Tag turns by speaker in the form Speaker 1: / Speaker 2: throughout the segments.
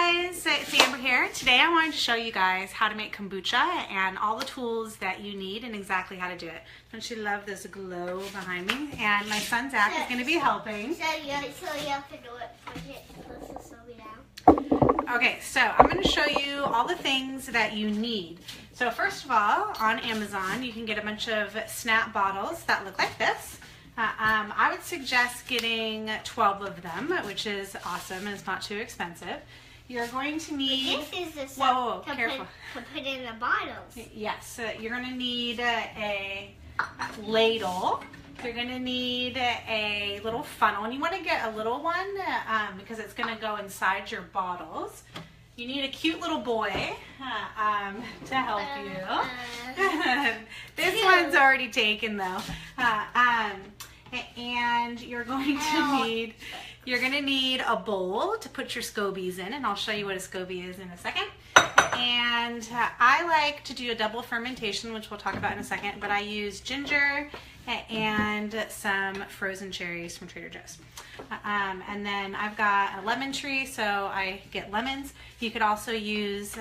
Speaker 1: guys, it's Amber here. Today I wanted to show you guys how to make kombucha and all the tools that you need and exactly how to do it. Don't you love this glow behind me? And my son Zach is going to be helping.
Speaker 2: So you have to do it. Push the stove down.
Speaker 1: Okay, so I'm going to show you all the things that you need. So first of all, on Amazon you can get a bunch of snap bottles that look like this. I would suggest getting 12 of them, which is awesome and it's not too expensive. You're going to need...
Speaker 2: But this is the
Speaker 1: whoa,
Speaker 2: stuff
Speaker 1: careful.
Speaker 2: to put in the bottles.
Speaker 1: Yes, you're going to need a ladle. You're going to need a little funnel, and you want to get a little one because it's going to go inside your bottles. You need a cute little boy to help you. This one's already taken though. And you're going to need a bowl to put your scobies in, and I'll show you what a SCOBY is in a second. And I like to do a double fermentation, which we'll talk about in a second, but I use ginger and some frozen cherries from Trader Joe's. And then I've got a lemon tree, so I get lemons. You could also use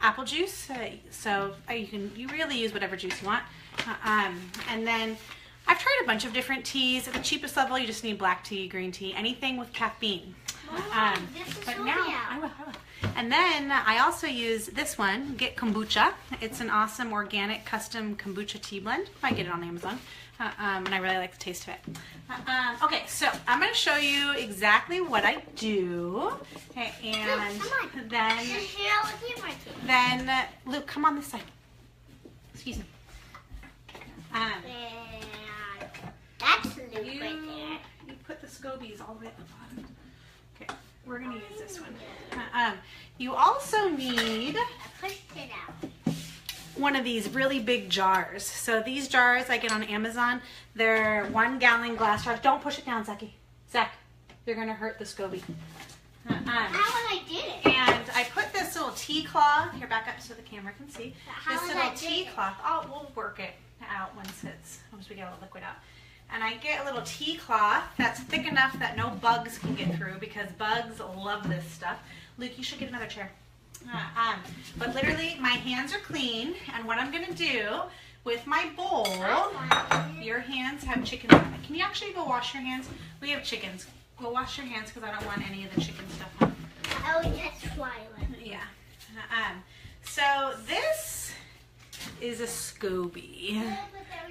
Speaker 1: apple juice, so you really use whatever juice you want. And then I've tried a bunch of different teas. At the cheapest level, you just need black tea, green tea, anything with caffeine. But now I will. And then I also use this one, Make Kombucha. It's an awesome organic custom kombucha tea blend. I get it on Amazon, and I really like the taste of it. Okay, so I'm going to show you exactly what I do, and then Luke, come on this side. Excuse me.
Speaker 2: That's Luke right there.
Speaker 1: You put the scobies all the way at the bottom. Okay, we're going to use this one. You also need one of these really big jars. So these jars I get on Amazon, they're 1 gallon glass jars. Don't push it down, Zachy. Zach, you're going to hurt the SCOBY.
Speaker 2: I did it.
Speaker 1: And I put this little tea cloth, here back up so the camera can see. This little tea cloth, we'll work it out once we get all the liquid out. And I get a little tea cloth that's thick enough that no bugs can get through, because bugs love this stuff. Luke, you should get another chair. But literally, my hands are clean, and what I'm going to do with my bowl, your hands have chicken on it. Can you actually go wash your hands? We have chickens. Go wash your hands because I don't want any of the chicken stuff on.
Speaker 2: Oh, that's Twilight.
Speaker 1: Yeah. So this is a SCOBY.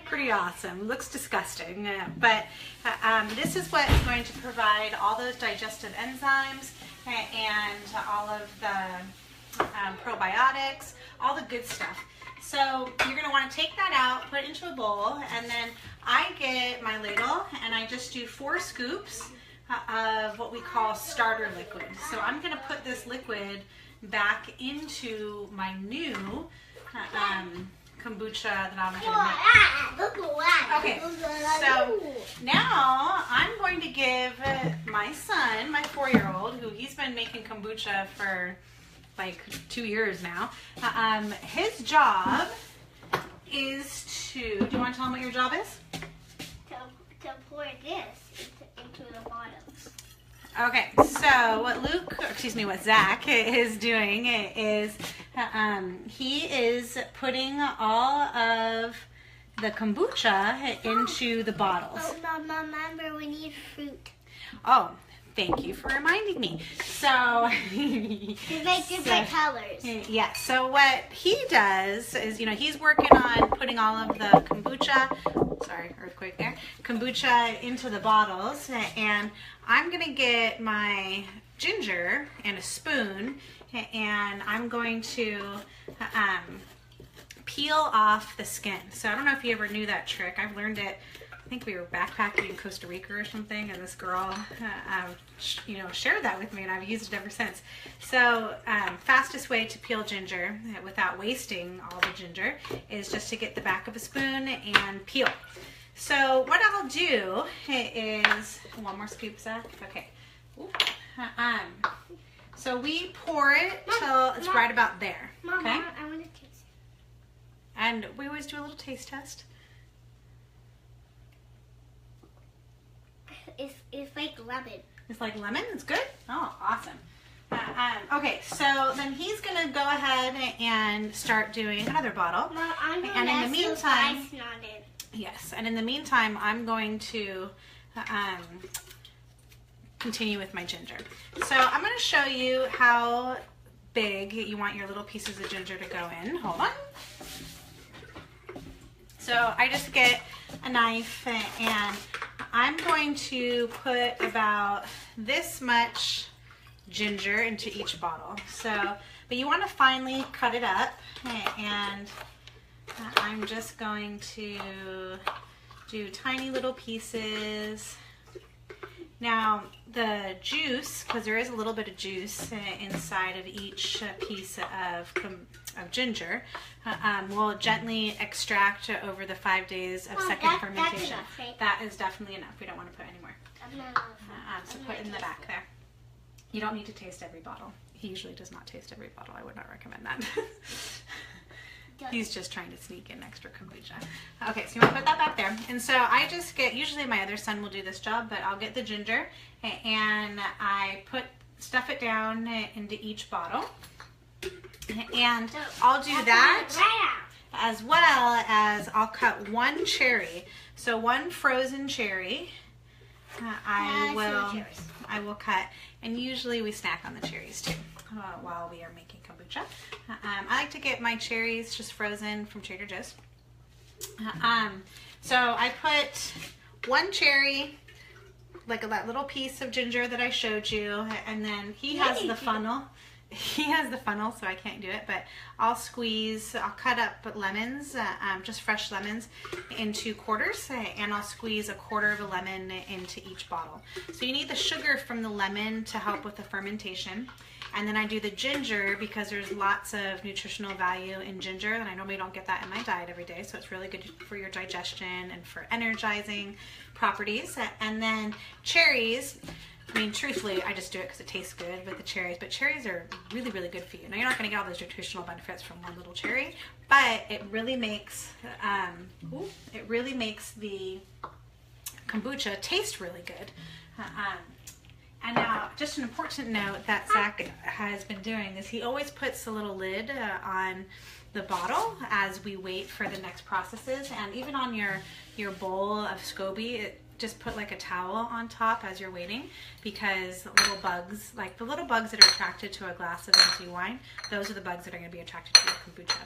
Speaker 1: Pretty awesome. Looks disgusting, but this is what is going to provide all those digestive enzymes and all of the probiotics, all the good stuff. So you're going to want to take that out, put it into a bowl, and then I get my ladle and I just do 4 scoops of what we call starter liquid. So I'm going to put this liquid back into my new kombucha that I'm going to make. Okay, so now I'm going to give my son, my 4-year-old, who he's been making kombucha for like 2 years now, his job is to, do you want to tell him what your job is?
Speaker 2: To pour this into the bottles.
Speaker 1: Okay, so what Zach is doing is he is putting all of the kombucha into the bottles.
Speaker 2: Oh, Mom, remember we need fruit.
Speaker 1: Oh, thank you for reminding me. So
Speaker 2: to make different colors.
Speaker 1: Yeah, so what he does is, he's working on putting all of the kombucha, sorry, earthquake there, kombucha into the bottles, and I'm going to get my ginger and a spoon, and I'm going to peel off the skin. So I don't know if you ever knew that trick. I've learned it, I think we were backpacking in Costa Rica or something, and this girl shared that with me, and I've used it ever since. So fastest way to peel ginger without wasting all the ginger is just to get the back of a spoon and peel. So what I'll do is, one more scoop, Zach. Okay. So we pour it till it's right about there.
Speaker 2: Mom,
Speaker 1: okay?
Speaker 2: I want to taste it.
Speaker 1: And we always do a little taste test.
Speaker 2: It's like lemon.
Speaker 1: It's like lemon? It's good? Oh, awesome. Okay, so then he's gonna go ahead and start doing another bottle.
Speaker 2: Mom, I'm gonna
Speaker 1: And in the meantime,
Speaker 2: snotted.
Speaker 1: yes, and in the meantime, I'm going to continue with my ginger. So I'm going to show you how big you want your little pieces of ginger to go in. Hold on. So I just get a knife and I'm going to put about this much ginger into each bottle. So, but you want to finely cut it up, and I'm just going to do tiny little pieces. Now the juice, because there is a little bit of juice inside of each piece of ginger, will gently extract over the 5 days of second fermentation.
Speaker 2: That's enough, right?
Speaker 1: That is definitely enough. We don't want to put any more. So put it in the back there. You don't need to taste every bottle. He usually does not taste every bottle. I would not recommend that. He's just trying to sneak in extra kombucha. Okay, so you want to put that back there. And so I just get, usually my other son will do this job, but I'll get the ginger and I stuff it down into each bottle. And I'll do that as well as I'll cut one cherry. So one frozen cherry I will cut. And usually we snack on the cherries too while we are making kombucha. I like to get my cherries just frozen from Trader Joe's. So I put one cherry, like that little piece of ginger that I showed you, and then he has the funnel. He has the funnel, so I can't do it, but I'll cut up lemons, just fresh lemons, into quarters, and I'll squeeze a quarter of a lemon into each bottle. So you need the sugar from the lemon to help with the fermentation. And then I do the ginger because there's lots of nutritional value in ginger, and I normally don't get that in my diet every day, so it's really good for your digestion and for energizing properties. And then cherries, I mean, truthfully, I just do it because it tastes good with the cherries, but cherries are really, really good for you. Now, you're not going to get all those nutritional benefits from one little cherry, but it really makes the kombucha taste really good. And now, just an important note that Zach has been doing is he always puts a little lid on the bottle as we wait for the next processes. And even on your bowl of SCOBY, just put like a towel on top as you're waiting, because little bugs, like the little bugs that are attracted to a glass of empty wine, those are the bugs that are going to be attracted to your kombucha.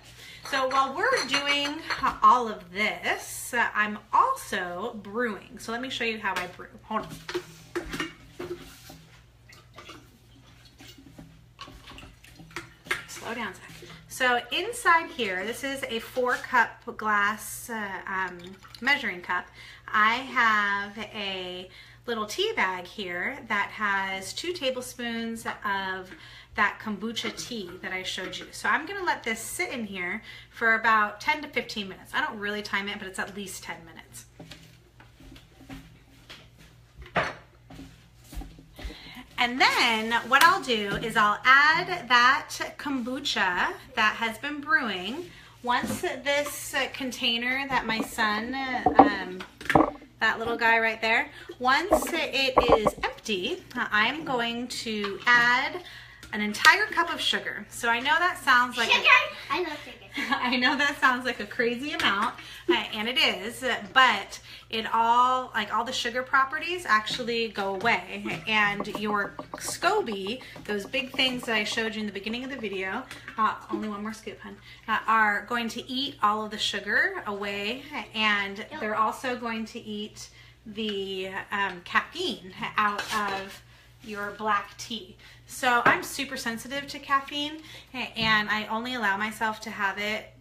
Speaker 1: So while we're doing all of this, I'm also brewing. So let me show you how I brew. Hold on. Slow down, Zach. So inside here, this is a 4-cup glass measuring cup. I have a little tea bag here that has 2 tablespoons of that kombucha tea that I showed you. So I'm gonna let this sit in here for about 10 to 15 minutes. I don't really time it, but it's at least 10 minutes. And then what I'll do is I'll add that kombucha that has been brewing. Once this container that my son, that little guy right there, once it is empty, I'm going to add an entire cup of sugar. So I know that sounds like
Speaker 2: I love sugar.
Speaker 1: I know that sounds like a crazy amount, and it is, but all the sugar properties actually go away, and your SCOBY, those big things that I showed you in the beginning of the video, only one more scoop, hun, are going to eat all of the sugar away, and they're also going to eat the caffeine out of your black tea. So I'm super sensitive to caffeine, and I only allow myself to have it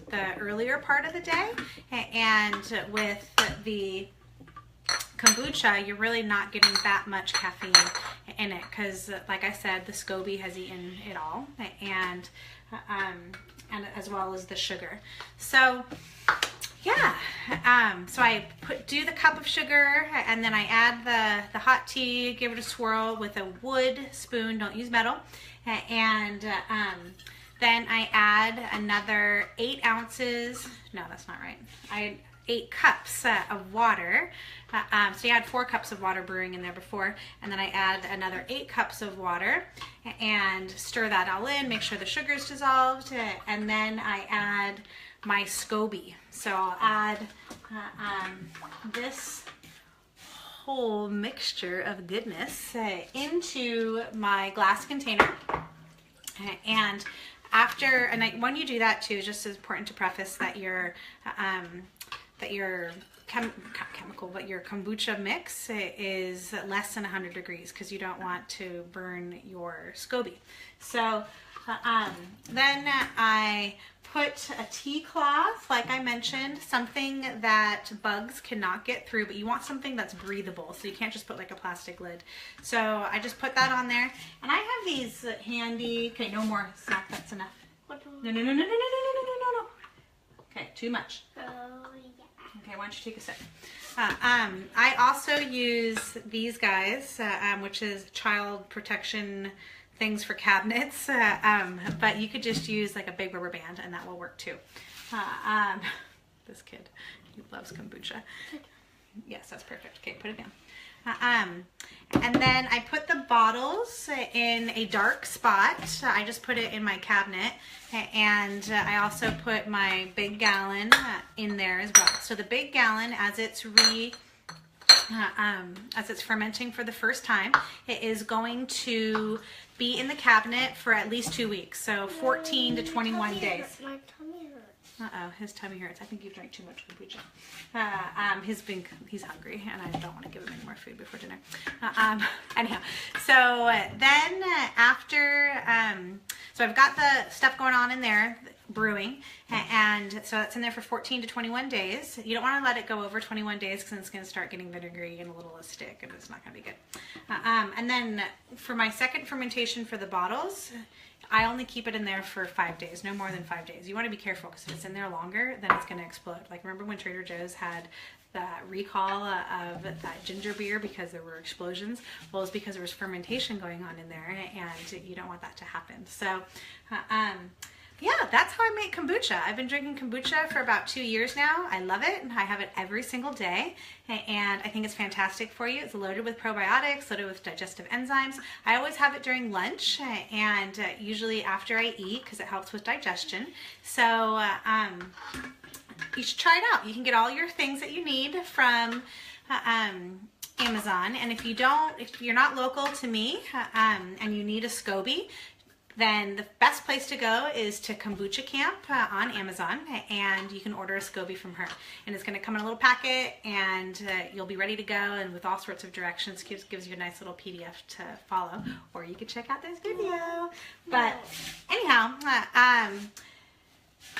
Speaker 1: the earlier part of the day, and with the kombucha you're really not getting that much caffeine in it because, like I said, the SCOBY has eaten it all, and as well as the sugar. So yeah, so I do the cup of sugar, and then I add the hot tea, give it a swirl with a wood spoon, don't use metal, and then I add another 8 ounces, no, that's not right, 8 cups of water. So you had 4 cups of water brewing in there before, and then I add another 8 cups of water and stir that all in, make sure the sugar's dissolved, and then I add my SCOBY. So I'll add this whole mixture of goodness into my glass container. And when you do that too, it's just as important to preface that your kombucha mix is less than 100 degrees because you don't want to burn your SCOBY. So then I put a tea cloth, like I mentioned, something that bugs cannot get through, but you want something that's breathable, so you can't just put like a plastic lid. So I just put that on there, and I have these handy. Okay, no more, Zach, that's enough. No. Okay, too much.
Speaker 2: Oh, yeah.
Speaker 1: Okay, why don't you take a sip? I also use these guys, which is child protection things for cabinets, but you could just use like a big rubber band and that will work too. This kid, he loves kombucha. Yes, that's perfect. Okay, put it down. And then I put the bottles in a dark spot. I just put it in my cabinet, and I also put my big gallon in there as well. So the big gallon, as it's fermenting for the first time, it is going to be in the cabinet for at least 2 weeks, so 14 to 21 days.
Speaker 2: My tummy hurts.
Speaker 1: Uh-oh, his tummy hurts. I think you've drank too much kombucha. He's hungry, and I don't want to give him any more food before dinner. Anyhow, so then after, so I've got the stuff going on in there, brewing, and so it's in there for 14 to 21 days. You don't want to let it go over 21 days because it's going to start getting vinegary and a little acidic, and it's not going to be good. And then for my second fermentation for the bottles, I only keep it in there for 5 days, no more than 5 days. You want to be careful because if it's in there longer, then it's going to explode. Like, remember when Trader Joe's had that recall of that ginger beer because there were explosions? Well, it's because there was fermentation going on in there, and you don't want that to happen. So, yeah, that's how I make kombucha. I've been drinking kombucha for about 2 years now. I love it. I have it every single day, and I think it's fantastic for you. It's loaded with probiotics, loaded with digestive enzymes. I always have it during lunch and usually after I eat because it helps with digestion. So you should try it out. You can get all your things that you need from Amazon, and if you're not local to me and you need a SCOBY, then the best place to go is to Kombucha Camp on Amazon, and you can order a SCOBY from her. And it's going to come in a little packet, and you'll be ready to go, and with all sorts of directions. Gives you a nice little PDF to follow, or you could check out this video. But anyhow,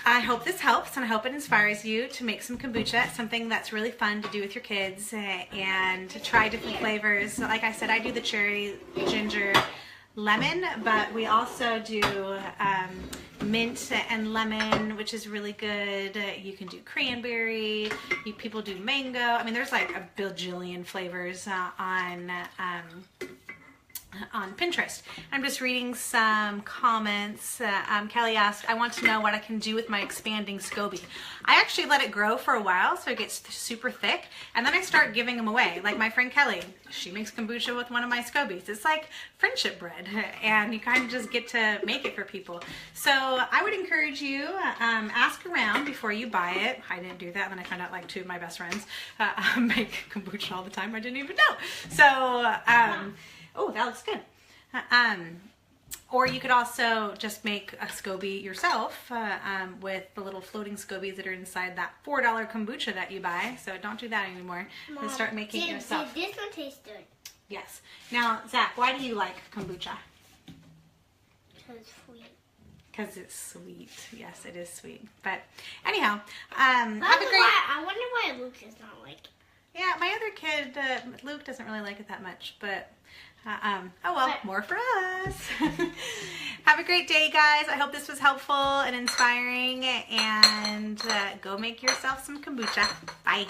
Speaker 1: I hope this helps, and I hope it inspires you to make some kombucha. It's something that's really fun to do with your kids and to try different flavors. Like I said, I do the cherry, ginger, lemon, but we also do mint and lemon, which is really good. You can do cranberry. People do mango. I mean, there's like a bajillion flavors on Pinterest. I'm just reading some comments. Kelly asked, I want to know what I can do with my expanding SCOBY. I actually let it grow for a while so it gets super thick, and then I start giving them away. Like my friend Kelly, she makes kombucha with one of my SCOBYs. It's like friendship bread, and you kind of just get to make it for people. So I would encourage you, ask around before you buy it. I didn't do that, and then I found out like 2 of my best friends make kombucha all the time. I didn't even know. So, oh, that looks good. Or you could also just make a SCOBY yourself with the little floating SCOBYs that are inside that $4 kombucha that you buy. So don't do that anymore.
Speaker 2: Mom,
Speaker 1: Just start making it yourself.
Speaker 2: This one tastes good.
Speaker 1: Yes. Now, Zach, why do you like kombucha?
Speaker 2: Because it's sweet.
Speaker 1: Because it's sweet. Yes, it is sweet. But anyhow, have a great...
Speaker 2: I wonder why Luke does not like it.
Speaker 1: Yeah, my other kid, Luke, doesn't really like it that much, but oh well, more for us. Have a great day, guys. I hope this was helpful and inspiring, and go make yourself some kombucha. Bye.